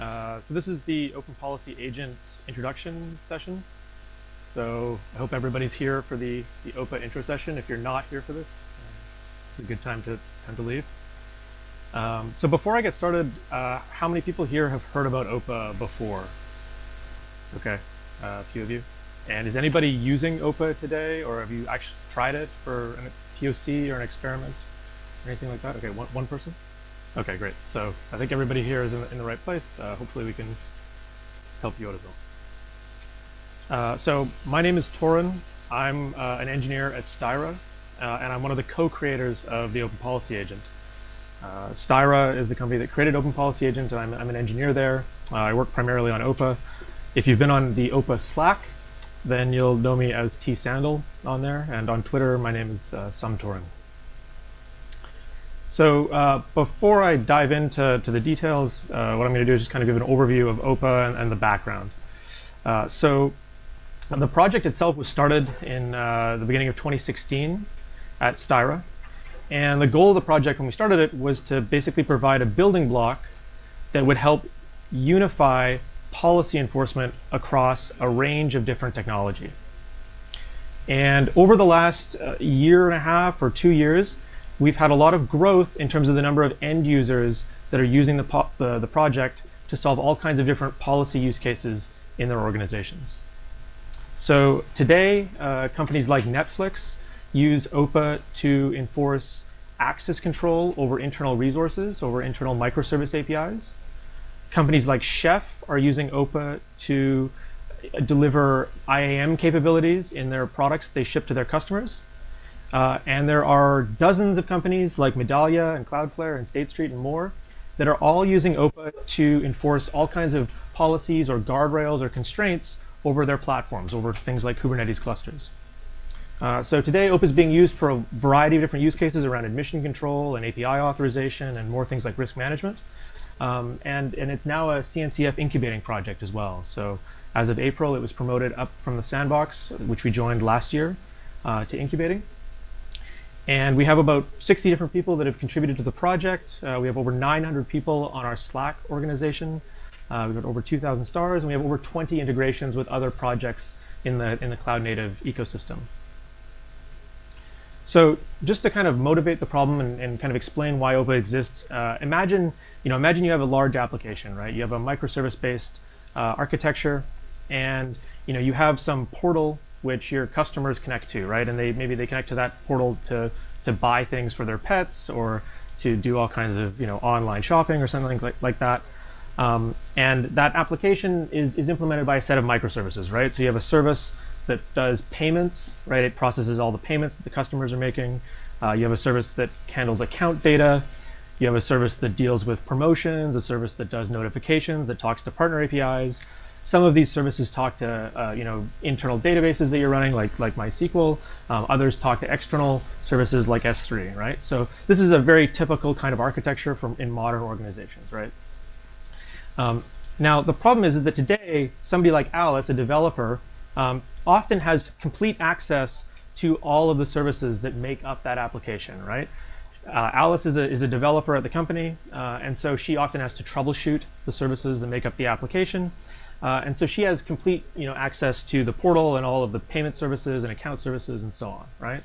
So this is the Open Policy Agent introduction session. So I hope everybody's here for the OPA intro session. If you're not here for this, it's a good time to leave. So before I get started, how many people here have heard about OPA before? Okay, a few of you. And is anybody using OPA today, or have you actually tried it for a POC or an experiment or anything like that? Okay, one person? Okay, great. So I think everybody here is in the right place. Hopefully we can help you out as well. So my name is Torin. I'm an engineer at Styra, and I'm one of the co-creators of the Open Policy Agent. Styra is the company that created Open Policy Agent, and I'm an engineer there. I work primarily on OPA. If you've been on the OPA Slack, then you'll know me as T Sandall on there, and on Twitter, my name is Torin. So before I dive into the details, what I'm going to do is just kind of give an overview of OPA and the background. So the project itself was started in the beginning of 2016 at Styra. And the goal of the project when we started it was to basically provide a building block that would help unify policy enforcement across a range of different technology. And over the last year and a half or 2 years, we've had a lot of growth in terms of the number of end users that are using the project to solve all kinds of different policy use cases in their organizations. So today, companies like Netflix use OPA to enforce access control over internal resources, over internal microservice APIs. Companies like Chef are using OPA to deliver IAM capabilities in their products they ship to their customers. And there are dozens of companies like Medallia and Cloudflare and State Street and more that are all using OPA to enforce all kinds of policies or guardrails or constraints over their platforms, over things like Kubernetes clusters. So today, OPA is being used for a variety of different use cases around admission control and API authorization and more things like risk management. And it's now a CNCF incubating project as well. So as of April, it was promoted up from the sandbox, which we joined last year, to incubating. And we have about 60 different people that have contributed to the project. We have over 900 people on our Slack organization. We've got over 2,000 stars, and we have over 20 integrations with other projects in the cloud native ecosystem. So just to kind of motivate the problem and kind of explain why OPA exists, imagine you have a large application, right? You have a microservice-based architecture, and you have some portal which your customers connect to, right? And maybe they connect to that portal to buy things for their pets or to do all kinds of online shopping or something like that. And that application is implemented by a set of microservices, right? So you have a service that does payments, right? It processes all the payments that the customers are making. You have a service that handles account data. You have a service that deals with promotions, a service that does notifications, that talks to partner APIs. Some of these services talk to internal databases that you're running, like MySQL. Others talk to external services like S3, right? So this is a very typical kind of architecture in modern organizations, right? Now the problem is that today somebody like Alice, a developer, often has complete access to all of the services that make up that application, right? Alice is a developer at the company, and so she often has to troubleshoot the services that make up the application. And so she has complete access to the portal and all of the payment services and account services and so on, right?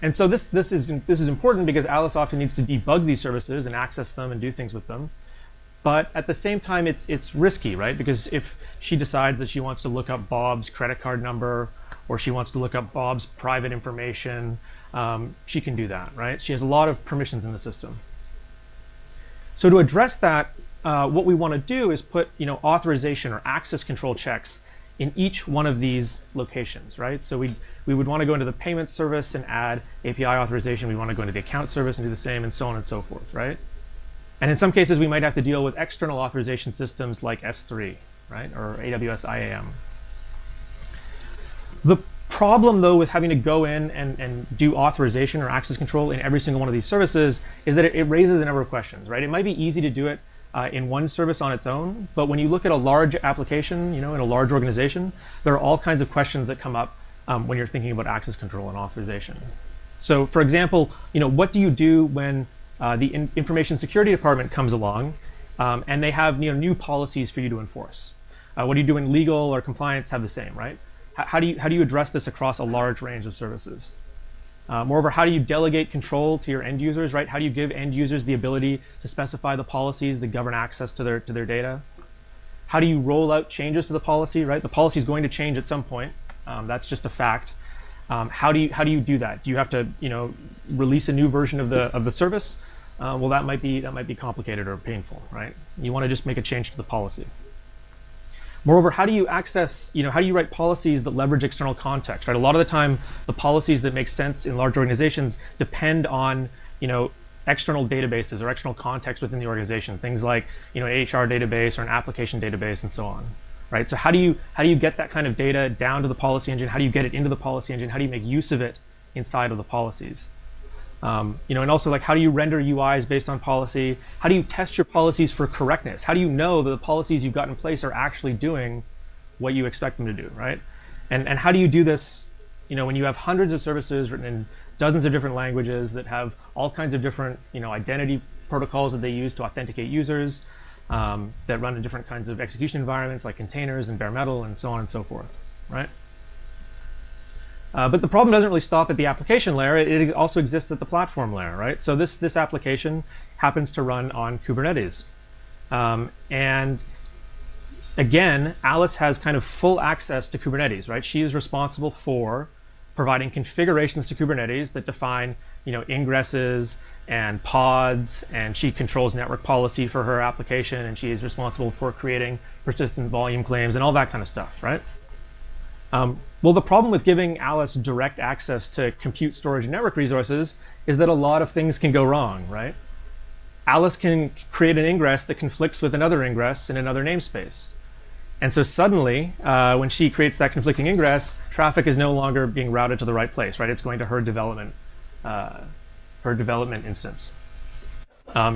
And so this is important because Alice often needs to debug these services and access them and do things with them. But at the same time, it's risky, right? Because if she decides that she wants to look up Bob's credit card number, or she wants to look up Bob's private information, she can do that, right? She has a lot of permissions in the system. So to address that, what we want to do is put authorization or access control checks in each one of these locations, right? So we would want to go into the payment service and add API authorization. We want to go into the account service and do the same, and so on and so forth, right? And in some cases, we might have to deal with external authorization systems like S3, right, or AWS IAM. The problem, though, with having to go in and do authorization or access control in every single one of these services is that it raises a number of questions, right? It might be easy to do it in one service on its own, but when you look at a large application, in a large organization, there are all kinds of questions that come up when you're thinking about access control and authorization. So, for example, what do you do when the information security department comes along and they have new policies for you to enforce. What do you do when legal or compliance have the same, right? How do you address this across a large range of services? Moreover, how do you delegate control to your end users, right? How do you give end users the ability to specify the policies that govern access to their data? How do you roll out changes to the policy, right? The policy is going to change at some point. That's just a fact. How do you do that? Do you have to release a new version of the service? Well, that might be complicated or painful, right? You want to just make a change to the policy. Moreover, how do you access, how do you write policies that leverage external context, right? A lot of the time, the policies that make sense in large organizations depend on, external databases or external context within the organization. Things like, an HR database or an application database and so on, right? So how do you get that kind of data down to the policy engine? How do you get it into the policy engine? How do you make use of it inside of the policies? And also how do you render UIs based on policy? How do you test your policies for correctness? How do you know that the policies you've got in place are actually doing what you expect them to do, right? And how do you do this, when you have hundreds of services written in dozens of different languages that have all kinds of different, identity protocols that they use to authenticate users, that run in different kinds of execution environments like containers and bare metal and so on and so forth, right? But the problem doesn't really stop at the application layer. It also exists at the platform layer, right? So this application happens to run on Kubernetes. And again, Alice has kind of full access to Kubernetes, right? She is responsible for providing configurations to Kubernetes that define, ingresses and pods, and she controls network policy for her application, and she is responsible for creating persistent volume claims and all that kind of stuff, right? Well, the problem with giving Alice direct access to compute, storage, and network resources is that a lot of things can go wrong, right? Alice can create an ingress that conflicts with another ingress in another namespace. And so suddenly, when she creates that conflicting ingress, traffic is no longer being routed to the right place, right? It's going to her development instance.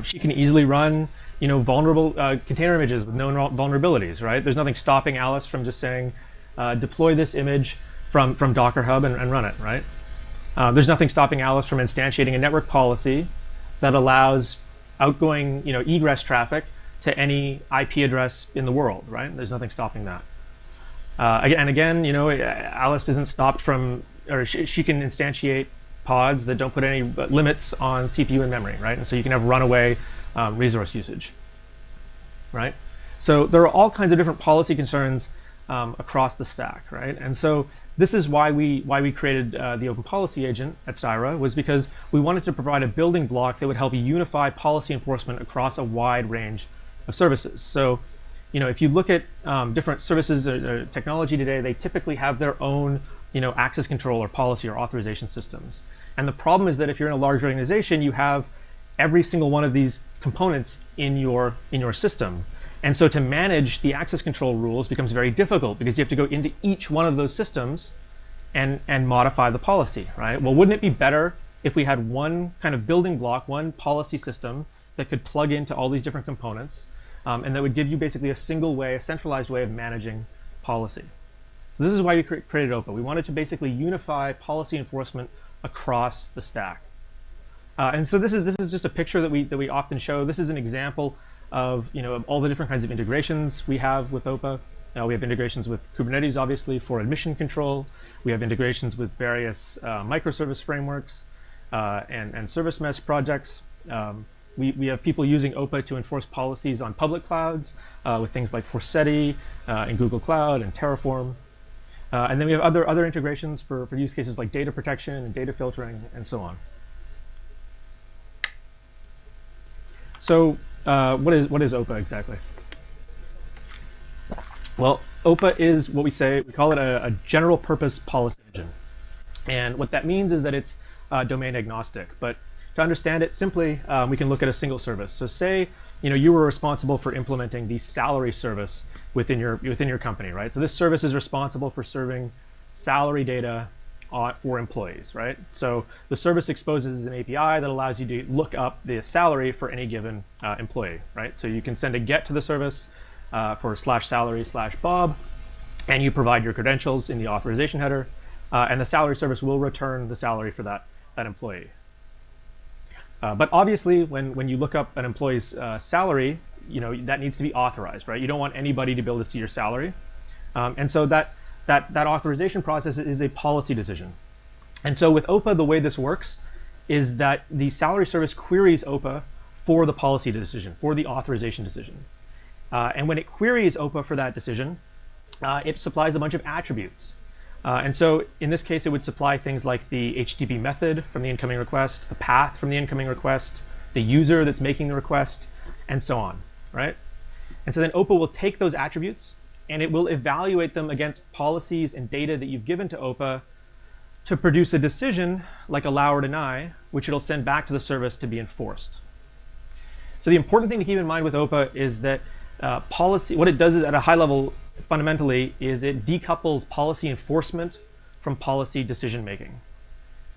She can easily run, vulnerable container images with known vulnerabilities, right? There's nothing stopping Alice from just saying, deploy this image from Docker Hub and run it, right? There's nothing stopping Alice from instantiating a network policy that allows outgoing, egress traffic to any IP address in the world, right? There's nothing stopping that. Again, Alice isn't stopped from, or she can instantiate pods that don't put any limits on CPU and memory, right? And so you can have runaway resource usage, right? So there are all kinds of different policy concerns across the stack, right? And so this is why we created the Open Policy Agent at Styra, was because we wanted to provide a building block that would help you unify policy enforcement across a wide range of services. So, if you look at different services or technology today, they typically have their own, access control or policy or authorization systems. And the problem is that if you're in a large organization, you have every single one of these components in your system. And so to manage the access control rules becomes very difficult because you have to go into each one of those systems and modify the policy, right? Well, wouldn't it be better if we had one kind of building block, one policy system that could plug into all these different components, and that would give you basically a single way, a centralized way of managing policy? So this is why we created OPA. We wanted to basically unify policy enforcement across the stack. And so this is just a picture that we often show. This is an example of all the different kinds of integrations we have with OPA. We have integrations with Kubernetes, obviously, for admission control. We have integrations with various microservice frameworks and service mesh projects. We have people using OPA to enforce policies on public clouds with things like Forseti and Google Cloud and Terraform. And then we have other integrations for use cases like data protection and data filtering and so on. So what is OPA exactly? Well, OPA is what we call it a general purpose policy engine. And what that means is that it's domain agnostic. But to understand it simply, we can look at a single service. So say you were responsible for implementing the salary service within your company, right? So this service is responsible for serving salary data for employees, right? So the service exposes an API that allows you to look up the salary for any given employee, right? So you can send a get to the service for /salary/Bob, and you provide your credentials in the authorization header, and the salary service will return the salary for that employee. But obviously, when you look up an employee's salary, that needs to be authorized, right? You don't want anybody to be able to see your salary. And so that authorization process is a policy decision. And so with OPA, the way this works is that the salary service queries OPA for the policy decision, for the authorization decision. And when it queries OPA for that decision, it supplies a bunch of attributes. And so in this case, it would supply things like the HTTP method from the incoming request, the path from the incoming request, the user that's making the request, and so on, right? And so then OPA will take those attributes and it will evaluate them against policies and data that you've given to OPA to produce a decision like allow or deny, which it'll send back to the service to be enforced. So the important thing to keep in mind with OPA is that policy, what it does is at a high level, fundamentally, is it decouples policy enforcement from policy decision making.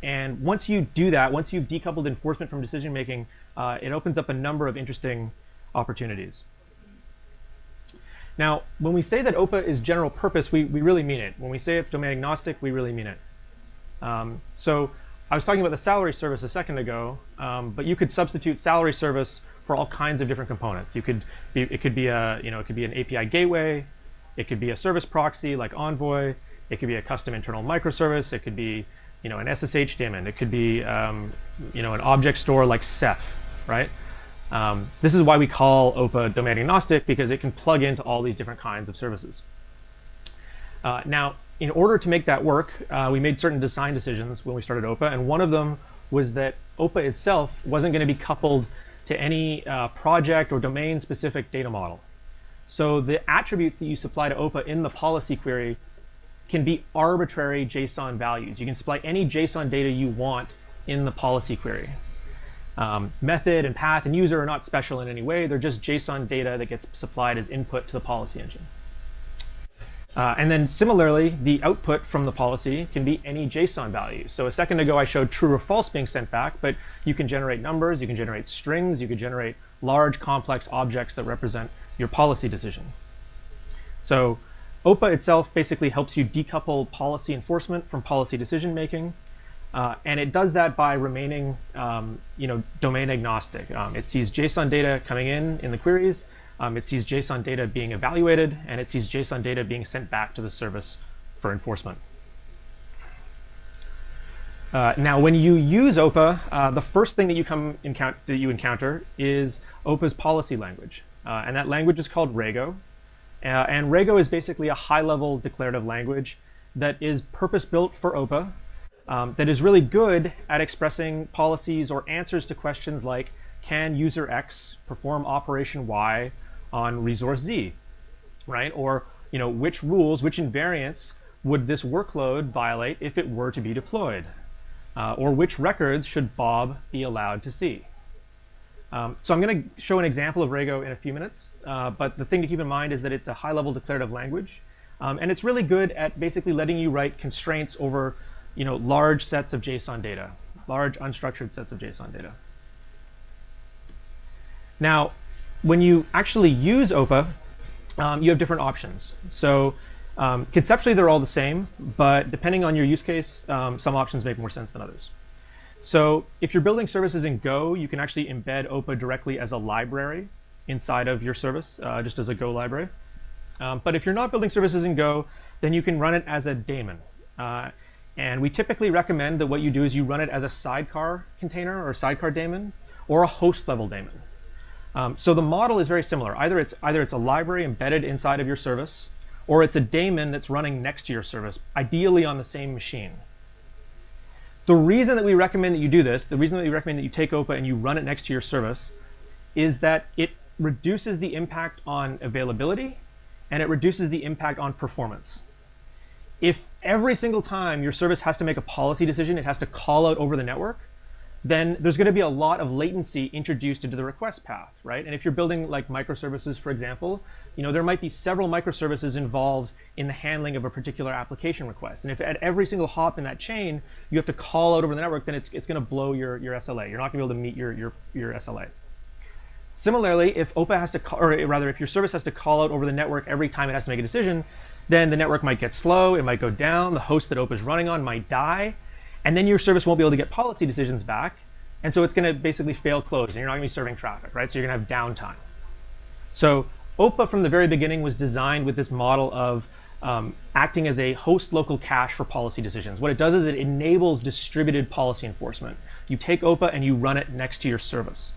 And once you do that, once you've decoupled enforcement from decision making, it opens up a number of interesting opportunities. Now, when we say that OPA is general purpose, we really mean it. When we say it's domain agnostic, we really mean it. So I was talking about the salary service a second ago, but you could substitute salary service for all kinds of different components. It could be an API gateway, it could be a service proxy like Envoy, it could be a custom internal microservice, it could be an SSH daemon, it could be an object store like Ceph, right? This is why we call OPA domain agnostic, because it can plug into all these different kinds of services. Now, in order to make that work, we made certain design decisions when we started OPA, and one of them was that OPA itself wasn't going to be coupled to any project or domain-specific data model. So the attributes that you supply to OPA in the policy query can be arbitrary JSON values. You can supply any JSON data you want in the policy query. Method and path and user are not special in any way. They're just JSON data that gets supplied as input to the policy engine. And then similarly, the output from the policy can be any JSON value. So a second ago, I showed true or false being sent back, but you can generate numbers, you can generate strings, you can generate large complex objects that represent your policy decision. So OPA itself basically helps you decouple policy enforcement from policy decision making. And it does that by remaining domain agnostic. It sees JSON data coming in the queries. It sees JSON data being evaluated, and it sees JSON data being sent back to the service for enforcement. Now, when you use OPA, the first thing that you encounter is OPA's policy language. And that language is called Rago. And Rago is basically a high-level declarative language that is purpose-built for OPA, that is really good at expressing policies or answers to questions like, can user X perform operation Y on resource Z, right? Or which rules, which invariants would this workload violate if it were to be deployed? Or which records should Bob be allowed to see? So I'm going to show an example of Rago in a few minutes, but the thing to keep in mind is that it's a high-level declarative language, and it's really good at basically letting you write constraints over large sets of JSON data, large unstructured sets of JSON data. Now, when you actually use OPA, you have different options. So conceptually, they're all the same, but depending on your use case, some options make more sense than others. So if you're building services in Go, you can actually embed OPA directly as a library inside of your service, just as a Go library. But if you're not building services in Go, then you can run it as a daemon. And we typically recommend that what you do is you run it as a sidecar container or sidecar daemon or a host level daemon. So the model is very similar. Either it's a library embedded inside of your service, or it's a daemon that's running next to your service, ideally on the same machine. The reason that we recommend that you do this, the reason that we recommend that you take OPA and you run it next to your service, is that it reduces the impact on availability and it reduces the impact on performance. If every single time your service has to make a policy decision, it has to call out over the network, then there's going to be a lot of latency introduced into the request path, right? And if you're building like microservices, for example, there might be several microservices involved in the handling of a particular application request. And if at every single hop in that chain, you have to call out over the network, then it's going to blow your SLA. You're not going to be able to meet your SLA. Similarly, if OPA has to, or rather, if your service has to call out over the network every time it has to make a decision, then the network might get slow, it might go down, the host that OPA is running on might die, and then your service won't be able to get policy decisions back, and so it's going to basically fail close, and you're not going to be serving traffic, right? So you're going to have downtime. So OPA from the very beginning was designed with this model of acting as a host local cache for policy decisions. What it does is it enables distributed policy enforcement. You take OPA and you run it next to your service.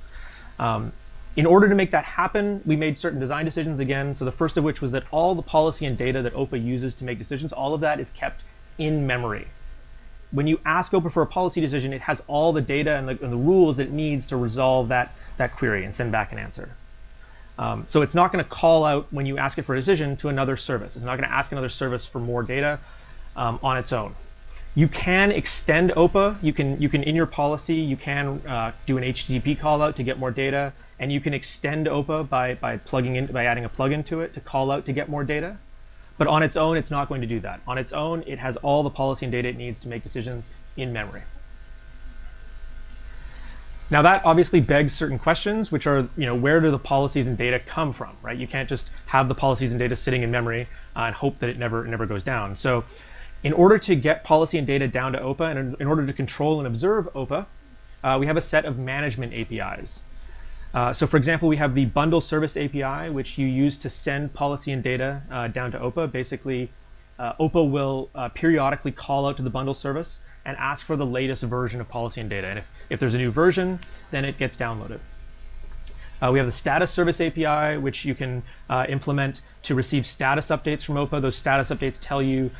In order to make that happen, we made certain design decisions again. So the first of which was that all the policy and data that OPA uses to make decisions, all of that is kept in memory. When you ask OPA for a policy decision, it has all the data and the rules that it needs to resolve that query and send back an answer. So it's not going to call out when you ask it for a decision to another service. It's not going to ask another service for more data on its own. You can extend OPA. You can in your policy, you can do an HTTP call out to get more data, and you can extend OPA by adding a plugin to it to call out to get more data. But on its own, it's not going to do that. On its own, it has all the policy and data it needs to make decisions in memory. Now that obviously begs certain questions, which are, where do the policies and data come from, right? You can't just have the policies and data sitting in memory and hope that it never goes down. So in order to get policy and data down to OPA, and in order to control and observe OPA, we have a set of management APIs. So for example, we have the bundle service API, which you use to send policy and data down to OPA. Basically, OPA will periodically call out to the bundle service and ask for the latest version of policy and data. And if there's a new version, then it gets downloaded. We have the status service API, which you can implement to receive status updates from OPA. Those status updates tell you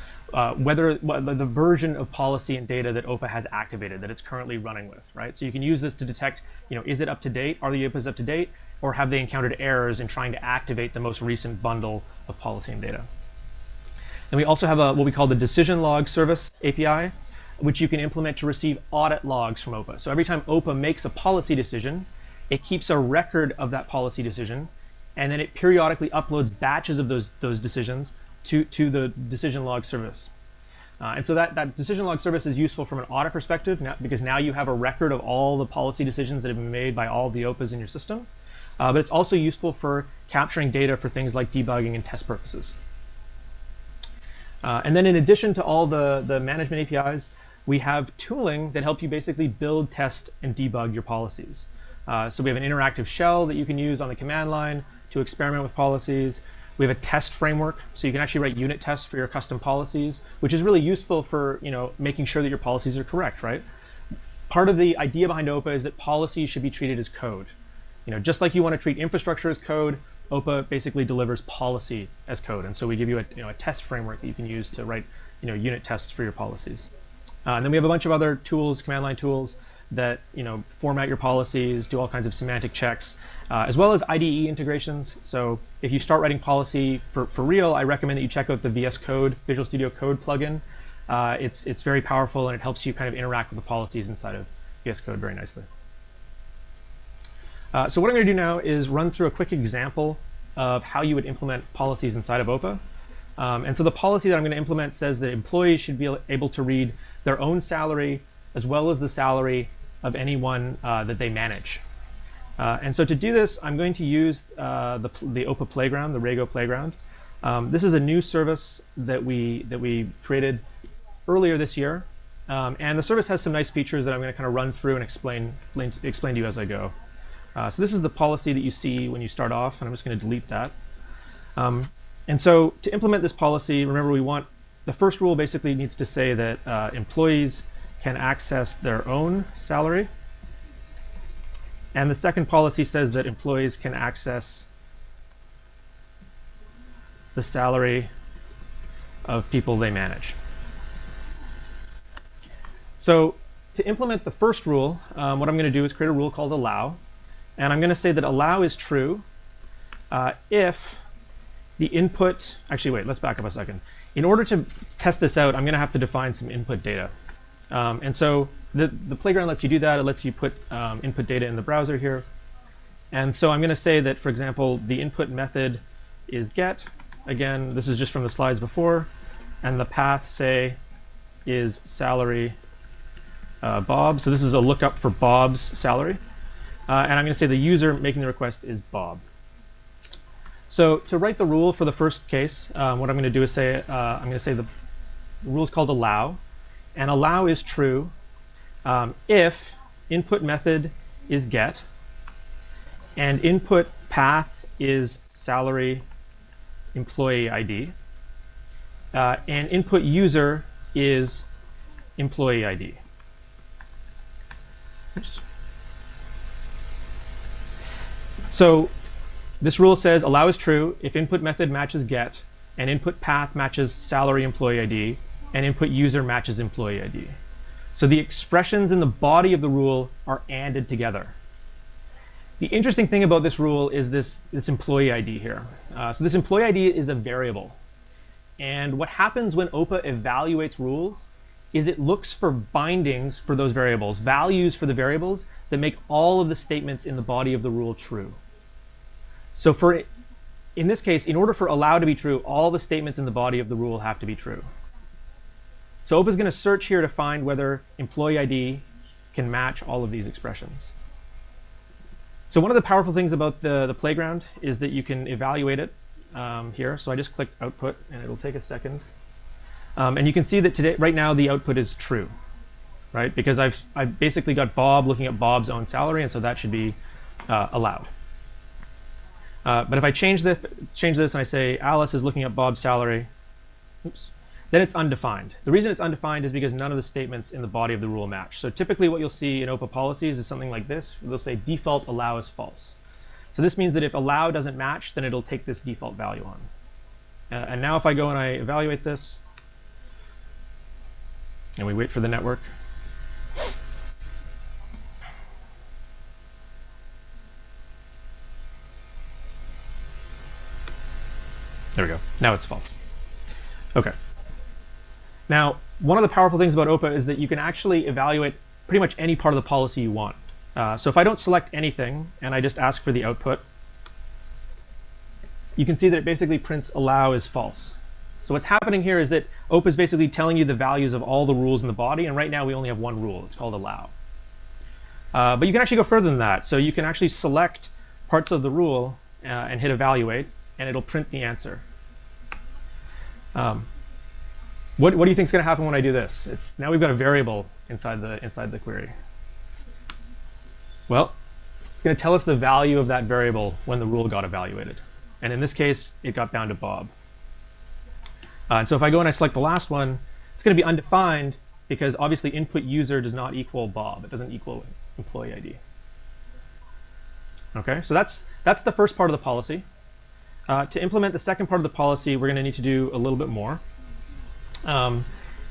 whether the version of policy and data that OPA has activated, that it's currently running with, right? So you can use this to detect, is it up to date? Are the OPAs up to date? Or have they encountered errors in trying to activate the most recent bundle of policy and data? And we also have what we call the decision log service API, which you can implement to receive audit logs from OPA. So every time OPA makes a policy decision, it keeps a record of that policy decision, and then it periodically uploads batches of those decisions to the decision log service. And so that decision log service is useful from an audit perspective because now you have a record of all the policy decisions that have been made by all the OPAs in your system. But it's also useful for capturing data for things like debugging and test purposes. And then in addition to all the management APIs, we have tooling that help you basically build, test, and debug your policies. So we have an interactive shell that you can use on the command line to experiment with policies. We have a test framework, so you can actually write unit tests for your custom policies, which is really useful for making sure that your policies are correct, right? Part of the idea behind OPA is that policies should be treated as code. Just like you want to treat infrastructure as code, OPA basically delivers policy as code, and so we give you a test framework that you can use to write unit tests for your policies. And then we have a bunch of other tools, command line tools, that format your policies, do all kinds of semantic checks, as well as IDE integrations. So if you start writing policy for real, I recommend that you check out the VS Code, Visual Studio Code plugin. It's very powerful, and it helps you kind of interact with the policies inside of VS Code very nicely. So what I'm going to do now is run through a quick example of how you would implement policies inside of OPA. And so the policy that I'm going to implement says that employees should be able to read their own salary as well as the salary of anyone that they manage. And so to do this, I'm going to use the OPA Playground, the Rago Playground. This is a new service that we created earlier this year. And the service has some nice features that I'm going to kind of run through and explain to you as I go. So this is the policy that you see when you start off, and I'm just going to delete that. And so to implement this policy, remember the first rule basically needs to say that employees can access their own salary. And the second policy says that employees can access the salary of people they manage. So to implement the first rule, what I'm going to do is create a rule called allow. And I'm going to say that allow is true if the input, actually wait, let's back up a second. In order to test this out, I'm going to have to define some input data. And so the Playground lets you do that. It lets you put input data in the browser here. And so I'm going to say that, for example, the input method is get. Again, this is just from the slides before. And the path, say, is salary Bob. So this is a lookup for Bob's salary. And I'm going to say the user making the request is Bob. So to write the rule for the first case, what I'm going to do is say, I'm going to say the rule is called allow. And allow is true if input method is get and input path is salary employee ID, and input user is employee ID. Oops. So this rule says allow is true if input method matches get, and input path matches salary employee ID, and input user matches employee ID. So the expressions in the body of the rule are ANDed together. The interesting thing about this rule is this employee ID here. So this employee ID is a variable. And what happens when OPA evaluates rules is it looks for bindings for those variables, values for the variables that make all of the statements in the body of the rule true. So in this case, in order for allow to be true, all the statements in the body of the rule have to be true. So OPA is going to search here to find whether employee ID can match all of these expressions. So one of the powerful things about the playground is that you can evaluate it here. So I just clicked output, and it'll take a second. And you can see that right now the output is true, right? Because I've basically got Bob looking at Bob's own salary, and so that should be allowed. But if I change this and I say Alice is looking at Bob's salary, oops, then it's undefined. The reason it's undefined is because none of the statements in the body of the rule match. So typically what you'll see in OPA policies is something like this. They'll say default allow is false. So this means that if allow doesn't match, then it'll take this default value on. And now if I go and I evaluate this, and we wait for the network, there we go. Now it's false. Okay. Now, one of the powerful things about OPA is that you can actually evaluate pretty much any part of the policy you want. So if I don't select anything and I just ask for the output, you can see that it basically prints allow is false. So what's happening here is that OPA is basically telling you the values of all the rules in the body, and right now we only have one rule. It's called allow. But you can actually go further than that. So you can actually select parts of the rule and hit evaluate, and it'll print the answer. What do you think is going to happen when I do this? Now we've got a variable inside the query. Well, it's going to tell us the value of that variable when the rule got evaluated. And in this case, it got bound to Bob. And so if I go and I select the last one, it's going to be undefined because obviously input user does not equal Bob. It doesn't equal employee ID. Okay, so that's the first part of the policy. To implement the second part of the policy, we're going to need to do a little bit more.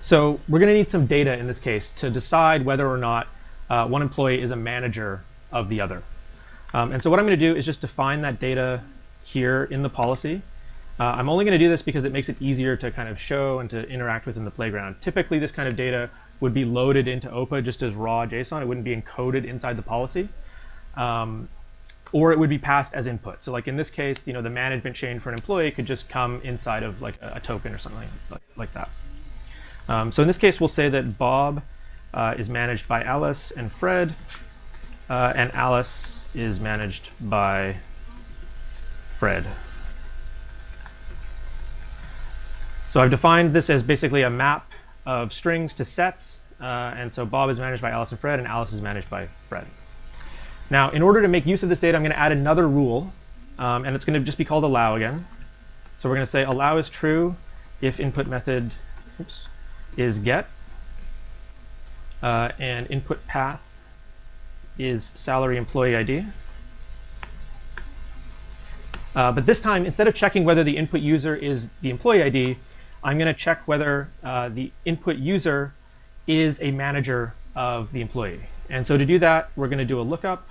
So we're going to need some data in this case to decide whether or not one employee is a manager of the other. And so what I'm going to do is just define that data here in the policy. I'm only going to do this because it makes it easier to kind of show and to interact with in the playground. Typically, this kind of data would be loaded into OPA just as raw JSON. It wouldn't be encoded inside the policy. Or it would be passed as input. So like in this case, the management chain for an employee could just come inside of like a token or something like that. So in this case, we'll say that Bob is managed by Alice and Fred, and Alice is managed by Fred. So I've defined this as basically a map of strings to sets, and so Bob is managed by Alice and Fred, and Alice is managed by Fred. Now, in order to make use of this data, I'm going to add another rule, and it's going to just be called allow again. So we're going to say allow is true if input method is get, and input path is salary employee ID. But this time, instead of checking whether the input user is the employee ID, I'm going to check whether the input user is a manager of the employee. And so to do that, we're going to do a lookup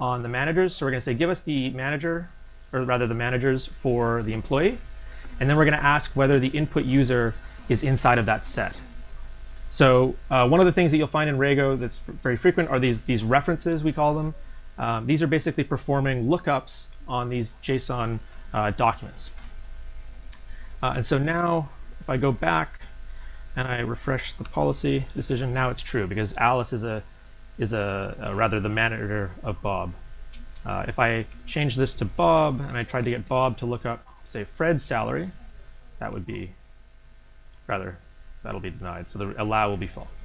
on the managers. So we're going to say, give us the manager, or rather the managers for the employee. And then we're going to ask whether the input user is inside of that set. So one of the things that you'll find in Rago that's very frequent are these references, we call them. These are basically performing lookups on these JSON documents. And so now if I go back and I refresh the policy decision, now it's true because Alice is rather the manager of Bob. If I change this to Bob and I tried to get Bob to look up, say, Fred's salary, that would be, that'll be denied. So the allow will be false.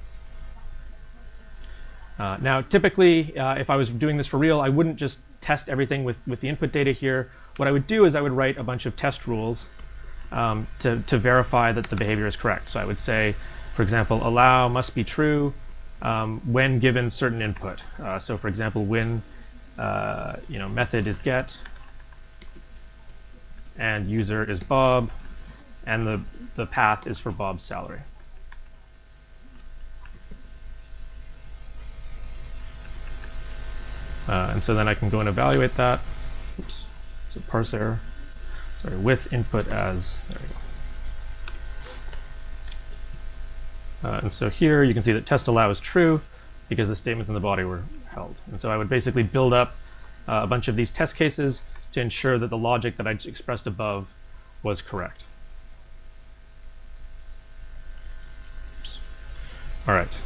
Now, typically, if I was doing this for real, I wouldn't just test everything with the input data here. what I would do is I would write a bunch of test rules to verify that the behavior is correct. So I would say, for example, allow must be true when given certain input. So for example, when method is get and user is Bob, and the path is for Bob's salary. And so then I can go and evaluate that. Oops, it's a parse error. Sorry, with input as, there we go. And so here you can see that test allow is true because the statements in the body were held. And so I would basically build up a bunch of these test cases to ensure that the logic that I expressed above was correct. Oops. All right.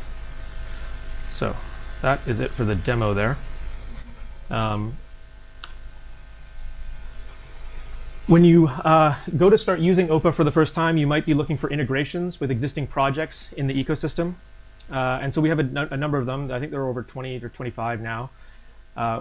So that is it for the demo there. When you go to start using OPA for the first time, you might be looking for integrations with existing projects in the ecosystem. And so we have a number of them. I think there are over 20 or 25 now.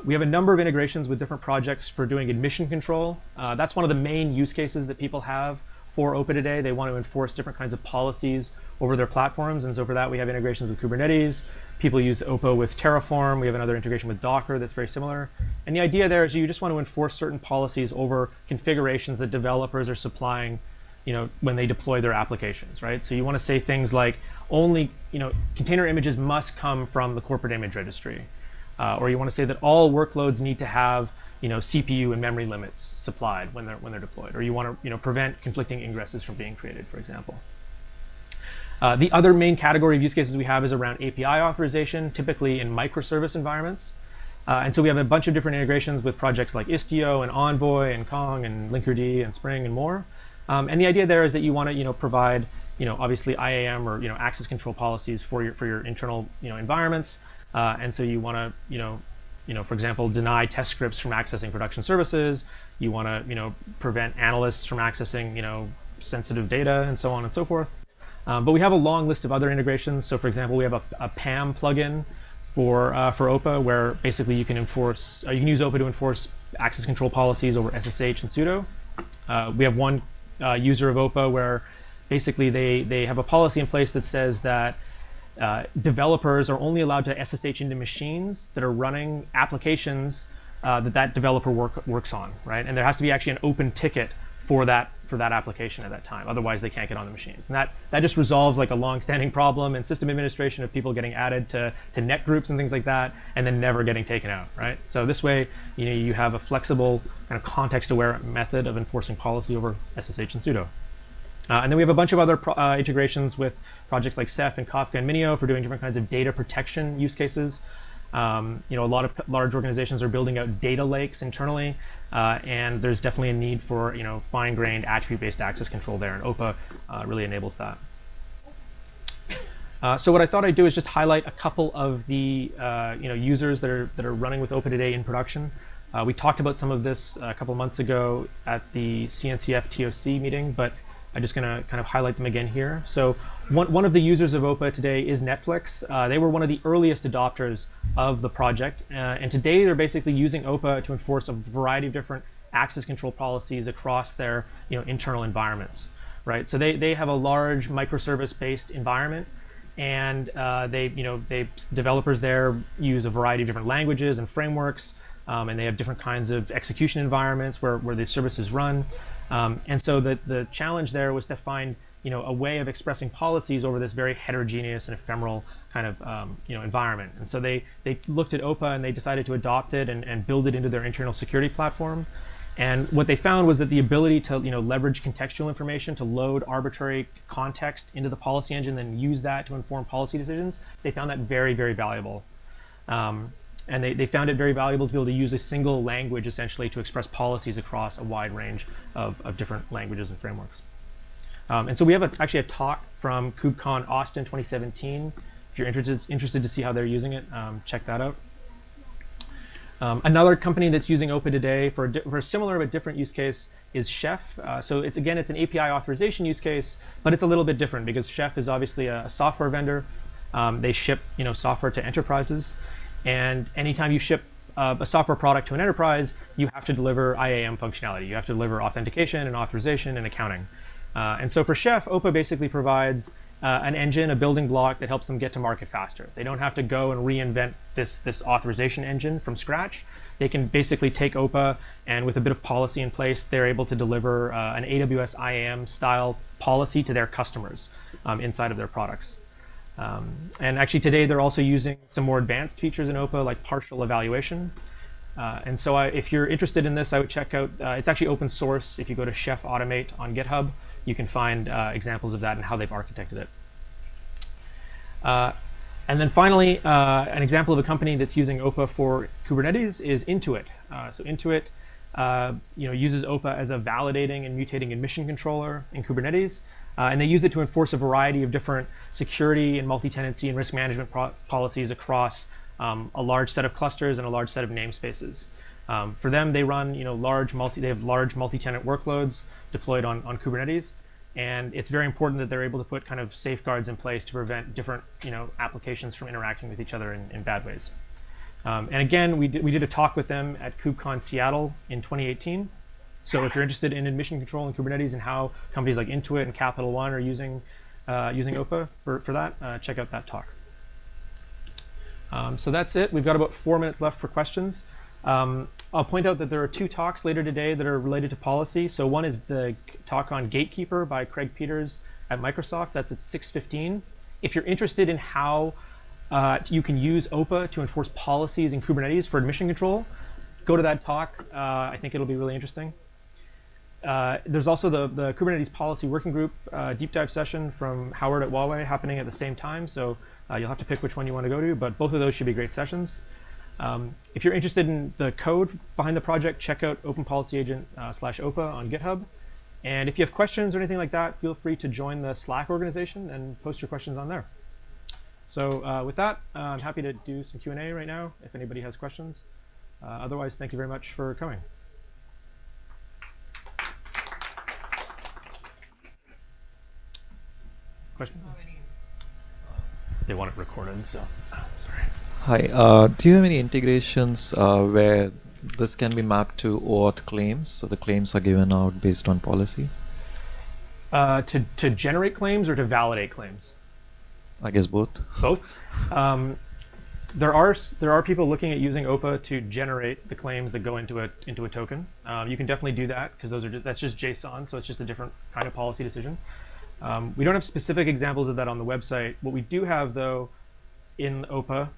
We have a number of integrations with different projects for doing admission control. That's one of the main use cases that people have for OPA today. They want to enforce different kinds of policies over their platforms. And so for that, we have integrations with Kubernetes. People use OPA with Terraform. We have another integration with Docker that's very similar. And the idea there is you just want to enforce certain policies over configurations that developers are supplying, when they deploy their applications, right? So you want to say things like only, container images must come from the corporate image registry. Or you want to say that all workloads need to have, CPU and memory limits supplied when they're deployed. Or you want to, prevent conflicting ingresses from being created, for example. The other main category of use cases we have is around API authorization, typically in microservice environments. And so we have a bunch of different integrations with projects like Istio and Envoy and Kong and Linkerd and Spring and more. And the idea there is that you want to, provide, obviously IAM or access control policies for your internal, environments. And so you want to, for example, deny test scripts from accessing production services. You want to, prevent analysts from accessing, sensitive data and so on and so forth. But we have a long list of other integrations. So for example, we have a PAM plugin for OPA, where basically you can use OPA to enforce access control policies over SSH and sudo. We have one user of OPA where basically they have a policy in place that says that developers are only allowed to SSH into machines that are running applications that developer works on, right? And there has to be actually an open ticket for that application at that time. Otherwise, they can't get on the machines. And that just resolves like a long-standing problem in system administration of people getting added to net groups and things like that, and then never getting taken out, right? So this way, you have a flexible kind of context-aware method of enforcing policy over SSH and sudo. And then we have a bunch of other integrations with projects like Ceph and Kafka and Minio for doing different kinds of data protection use cases. A lot of large organizations are building out data lakes internally, and there's definitely a need for fine-grained attribute-based access control there, and OPA really enables that. So what I thought I'd do is just highlight a couple of the users that are running with OPA today in production. We talked about some of this a couple months ago at the CNCF-TOC meeting, but I'm just going to kind of highlight them again here. So one of the users of OPA today is Netflix. They were one of the earliest adopters of the project. And today they're basically using OPA to enforce a variety of different access control policies across their internal environments, right? So they have a large microservice-based environment. And developers there use a variety of different languages and frameworks. And they have different kinds of execution environments where these services run. And so the challenge there was to find a way of expressing policies over this very heterogeneous and ephemeral kind of environment. And so they looked at OPA and they decided to adopt it and build it into their internal security platform. And what they found was that the ability to leverage contextual information to load arbitrary context into the policy engine, then use that to inform policy decisions, they found that very, very valuable. And they found it very valuable to be able to use a single language essentially to express policies across a wide range of different languages and frameworks. And so we have actually a talk from KubeCon Austin 2017. If you're interested to see how they're using it, check that out. Another company that's using OPA today for a similar but different use case is Chef. So it's an API authorization use case, but it's a little bit different because Chef is obviously a software vendor. They ship software to enterprises. And anytime you ship a software product to an enterprise, you have to deliver IAM functionality. You have to deliver authentication and authorization and accounting. And so for Chef, OPA basically provides an engine, a building block that helps them get to market faster. They don't have to go and reinvent this authorization engine from scratch. They can basically take OPA, and with a bit of policy in place, they're able to deliver an AWS IAM style policy to their customers inside of their products. And actually today they're also using some more advanced features in OPA like partial evaluation. And so if you're interested in this, I would check out, it's actually open source. If you go to Chef Automate on GitHub, you can find examples of that and how they've architected it. And then finally, an example of a company that's using OPA for Kubernetes is Intuit. So Intuit uses OPA as a validating and mutating admission controller in Kubernetes. And they use it to enforce a variety of different security and multi-tenancy and risk management policies across a large set of clusters and a large set of namespaces. For them, they run they have large multi-tenant workloads deployed on Kubernetes. And it's very important that they're able to put kind of safeguards in place to prevent different applications from interacting with each other in bad ways. And again, we did a talk with them at KubeCon Seattle in 2018. So if you're interested in admission control in Kubernetes and how companies like Intuit and Capital One are using OPA for that, check out that talk. So that's it. We've got about 4 minutes left for questions. I'll point out that there are 2 talks later today that are related to policy. So one is the talk on Gatekeeper by Craig Peters at Microsoft. That's at 6:15. If you're interested in how you can use OPA to enforce policies in Kubernetes for admission control, go to that talk. I think it'll be really interesting. There's also the Kubernetes Policy Working Group deep dive session from Howard at Huawei happening at the same time. So you'll have to pick which one you want to go to, but both of those should be great sessions. If you're interested in the code behind the project, check out openpolicyagent/OPA on GitHub. And if you have questions or anything like that, feel free to join the Slack organization and post your questions on there. So with that, I'm happy to do some Q&A right now if anybody has questions. Otherwise, thank you very much for coming. Question? They want it recorded, so sorry. Hi, do you have any integrations where this can be mapped to OAuth claims? So the claims are given out based on policy? To generate claims or to validate claims? I guess both. Both. There are people looking at using OPA to generate the claims that go into a token. You can definitely do that because that's just JSON, so it's just a different kind of policy decision. We don't have specific examples of that on the website. What we do have, though, in OPA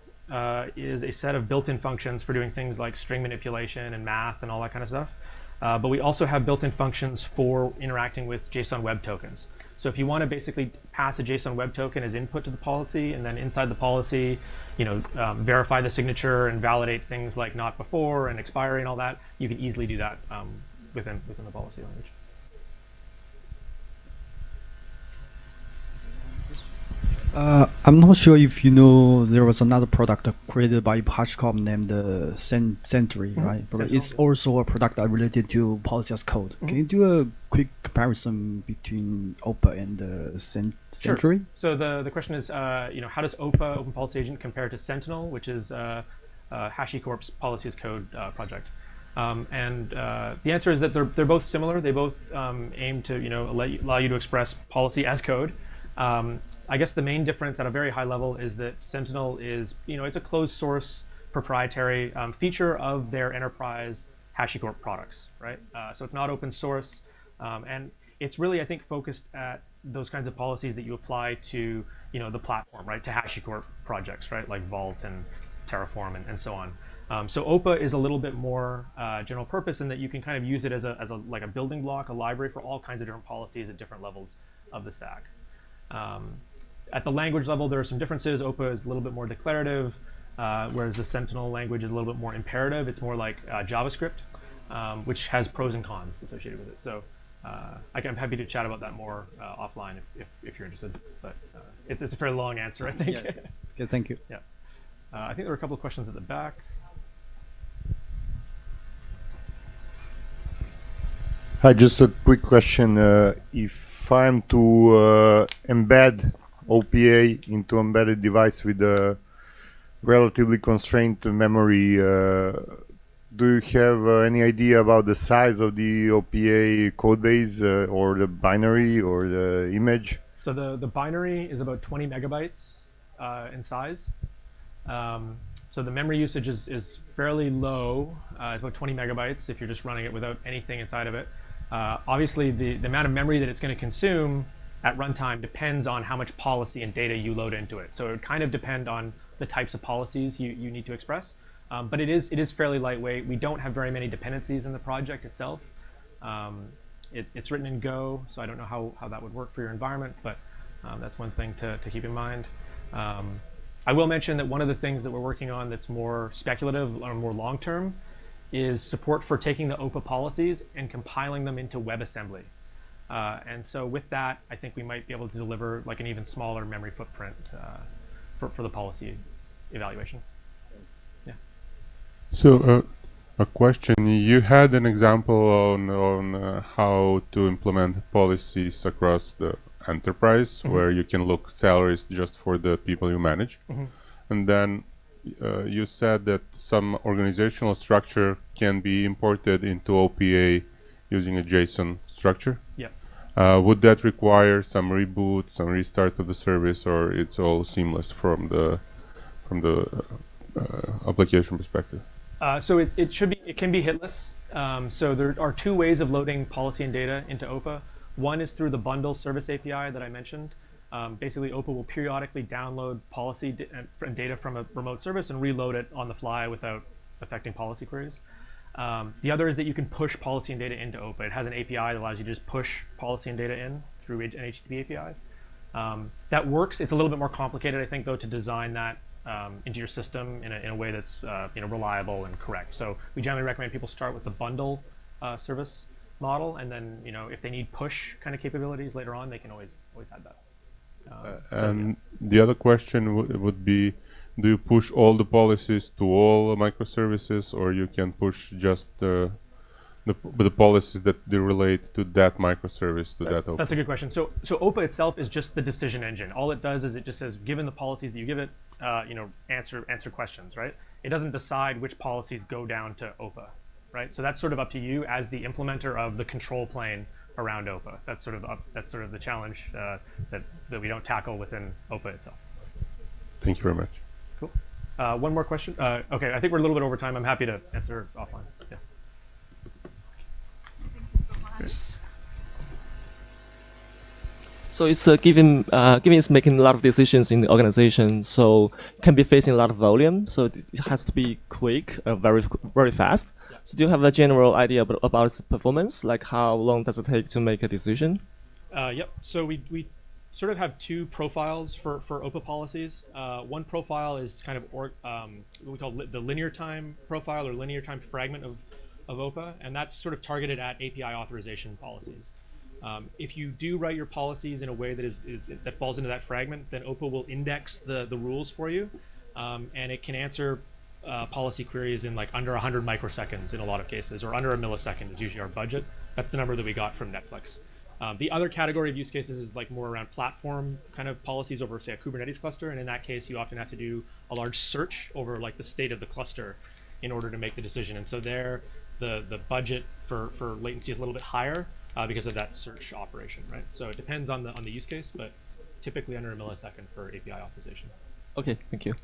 is a set of built-in functions for doing things like string manipulation and math and all that kind of stuff. But we also have built-in functions for interacting with JSON web tokens. So if you want to basically pass a JSON web token as input to the policy, and then inside the policy, verify the signature and validate things like not before and expiry and all that, you can easily do that within the policy language. I'm not sure if you know there was another product created by HashiCorp named Sentry, right? But it's also a product related to policy as code. Can you do a quick comparison between OPA and Sentry? Sure. So the question is, how does OPA, Open Policy Agent, compare to Sentinel, which is HashiCorp's policy as code project? And the answer is that they're both similar. They both aim to allow you to express policy as code. I guess the main difference at a very high level is that Sentinel is, it's a closed source proprietary feature of their enterprise HashiCorp products, right? So it's not open source. And it's really, I think, focused at those kinds of policies that you apply to, the platform, right? To HashiCorp projects, right? Like Vault and Terraform and so on. So OPA is a little bit more general purpose in that you can kind of use it as a building block, a library for all kinds of different policies at different levels of the stack. At the language level, there are some differences. OPA is a little bit more declarative, whereas the Sentinel language is a little bit more imperative. It's more like JavaScript, which has pros and cons associated with it. So I'm happy to chat about that more offline if you're interested. But it's a fairly long answer, I think. Yeah. Okay, thank you. Yeah. I think there are a couple of questions at the back. Hi, just a quick question. If I'm to embed OPA into embedded device with a relatively constrained memory, do you have any idea about the size of the OPA code base or the binary or the image? So the binary is about 20 megabytes in size. So the memory usage is fairly low. It's about 20 megabytes if you're just running it without anything inside of it. Obviously, the amount of memory that it's going to consume at runtime depends on how much policy and data you load into it. So it would kind of depend on the types of policies you need to express. But it is fairly lightweight. We don't have very many dependencies in the project itself. It's written in Go, so I don't know how that would work for your environment, but that's one thing to keep in mind. I will mention that one of the things that we're working on that's more speculative or more long-term is support for taking the OPA policies and compiling them into WebAssembly. And so with that, I think we might be able to deliver like an even smaller memory footprint for the policy evaluation. Yeah. So a question, you had an example on how to implement policies across the enterprise, where you can look salaries just for the people you manage. And then you said that some organizational structure can be imported into OPA using a JSON structure. Yeah. Would that require some reboot, some restart of the service, or it's all seamless from the application perspective? So it can be hitless. So there are two ways of loading policy and data into OPA. One is through the bundle service API that I mentioned. Basically, OPA will periodically download policy and data from a remote service and reload it on the fly without affecting policy queries. The other is that you can push policy and data into OPA. It has an API that allows you to just push policy and data in through an HTTP API. That works. It's a little bit more complicated, I think, though, to design that into your system in a way that's reliable and correct. So we generally recommend people start with the bundle service model, and then if they need push kind of capabilities later on, they can always add that. And the other question would be, do you push all the policies to all microservices, or you can push just the policies that they relate to that microservice, to that OPA? That's a good question. So OPA itself is just the decision engine. All it does is it just says, given the policies that you give it, answer questions, right? It doesn't decide which policies go down to OPA, right? So that's sort of up to you as the implementer of the control plane around OPA. That's sort of the challenge that we don't tackle within OPA itself. Thank you very much. Cool. One more question. Okay, I think we're a little bit over time. I'm happy to answer offline. Yeah. Yes. So it's given it's making a lot of decisions in the organization, so can be facing a lot of volume. So it has to be quick, very fast. Yeah. So do you have a general idea about its performance? Like how long does it take to make a decision? Yep. So we sort of have two profiles for OPA policies. One profile is kind of what we call the linear time profile or linear time fragment of OPA, and that's sort of targeted at API authorization policies. If you do write your policies in a way that that falls into that fragment, then OPA will index the rules for you, and it can answer policy queries in like under 100 microseconds in a lot of cases, or under a millisecond is usually our budget. That's the number that we got from Netflix. The other category of use cases is like more around platform kind of policies over, say, a Kubernetes cluster, and in that case, you often have to do a large search over like the state of the cluster in order to make the decision. And so there, the budget for latency is a little bit higher because of that search operation, right? So it depends on the use case, but typically under a millisecond for API authorization. Okay, thank you.